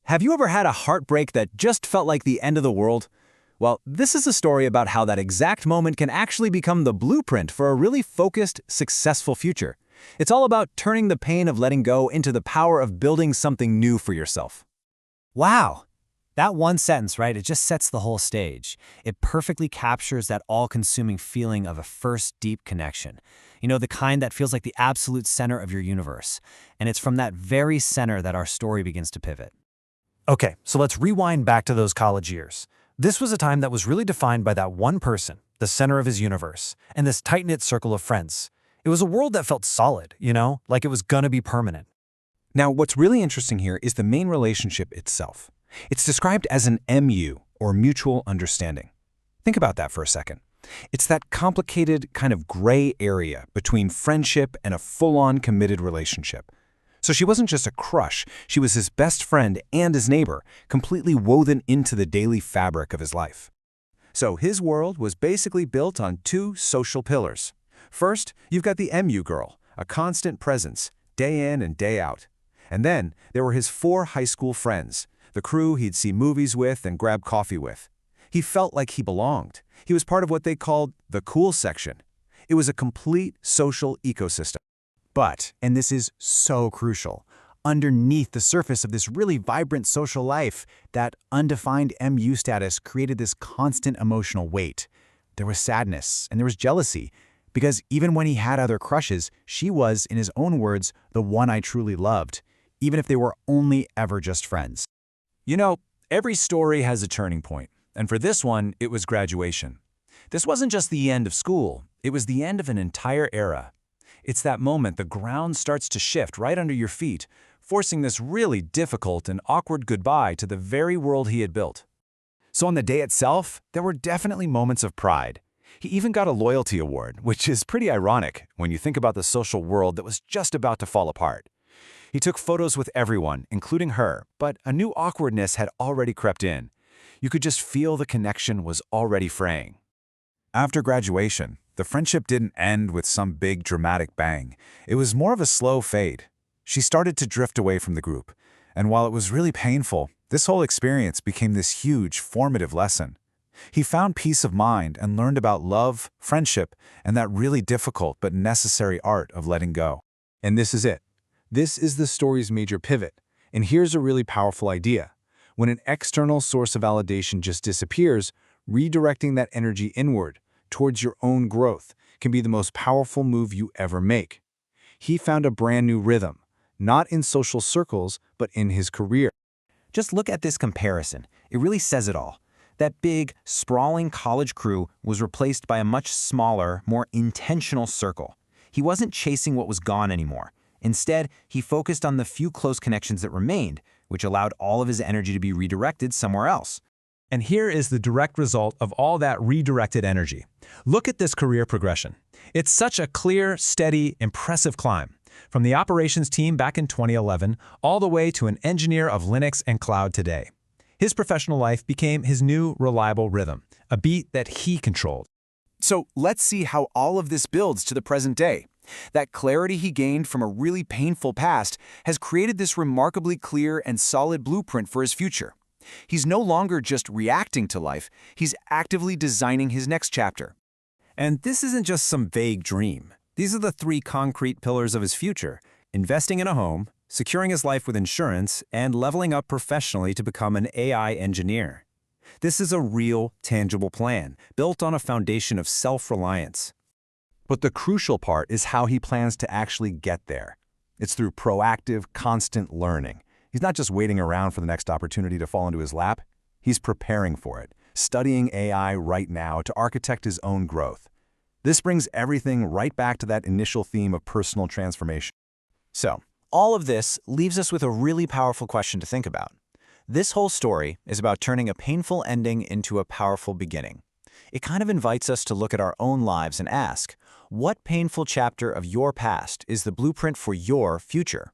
Have you ever had a heartbreak that just felt like the end of the world? Well, this is a story about how that exact moment can actually become the blueprint for a really focused, successful future. It's all about turning the pain of letting go into the power of building something new for yourself. Wow! That one sentence, right, it just sets the whole stage. It perfectly captures that all-consuming feeling of a first deep connection. You know, the kind that feels like the absolute center of your universe. And it's from that very center that our story begins to pivot. Okay, so let's rewind back to those college years. This was a time that was really defined by that one person, the center of his universe, and this tight-knit circle of friends. It was a world that felt solid, like it was gonna be permanent. Now, what's really interesting here is the main relationship itself. It's described as an MU, or mutual understanding. Think about that for a second. It's that complicated kind of gray area between friendship and a full-on committed relationship. So she wasn't just a crush, she was his best friend and his neighbor, completely woven into the daily fabric of his life. So his world was basically built on two social pillars. First, you've got the MU girl, a constant presence, day in and day out. And then there were his 4 high school friends, the crew he'd see movies with and grab coffee with. He felt like he belonged. He was part of what they called the cool section. It was a complete social ecosystem. But, and this is so crucial, underneath the surface of this really vibrant social life, that undefined MU status created this constant emotional weight. There was sadness and there was jealousy, because even when he had other crushes, she was, in his own words, the one I truly loved, even if they were only ever just friends. You know, every story has a turning point, and for this one, it was graduation. This wasn't just the end of school, it was the end of an entire era. It's that moment the ground starts to shift right under your feet, forcing this really difficult and awkward goodbye to the very world he had built. So on the day itself, there were definitely moments of pride. He even got a loyalty award, which is pretty ironic when you think about the social world that was just about to fall apart. He took photos with everyone, including her, but a new awkwardness had already crept in. You could just feel the connection was already fraying. After graduation, the friendship didn't end with some big dramatic bang. It was more of a slow fade. She started to drift away from the group, and while it was really painful, this whole experience became this huge, formative lesson. He found peace of mind and learned about love, friendship, and that really difficult but necessary art of letting go. And this is it. This is the story's major pivot. And here's a really powerful idea. When an external source of validation just disappears, redirecting that energy inward, towards your own growth, can be the most powerful move you ever make. He found a brand new rhythm, not in social circles, but in his career. Just look at this comparison. It really says it all. That big, sprawling college crew was replaced by a much smaller, more intentional circle. He wasn't chasing what was gone anymore. Instead, he focused on the few close connections that remained, which allowed all of his energy to be redirected somewhere else. And here is the direct result of all that redirected energy. Look at this career progression. It's such a clear, steady, impressive climb. From the operations team back in 2011, all the way to an engineer of Linux and cloud today. His professional life became his new reliable rhythm, a beat that he controlled. So let's see how all of this builds to the present day. That clarity he gained from a really painful past has created this remarkably clear and solid blueprint for his future. He's no longer just reacting to life, he's actively designing his next chapter. And this isn't just some vague dream. These are the 3 concrete pillars of his future: investing in a home, securing his life with insurance, and leveling up professionally to become an AI engineer. This is a real, tangible plan, built on a foundation of self-reliance. But the crucial part is how he plans to actually get there. It's through proactive, constant learning. He's not just waiting around for the next opportunity to fall into his lap. He's preparing for it, studying AI right now to architect his own growth. This brings everything right back to that initial theme of personal transformation. So, all of this leaves us with a really powerful question to think about. This whole story is about turning a painful ending into a powerful beginning. It kind of invites us to look at our own lives and ask, what painful chapter of your past is the blueprint for your future?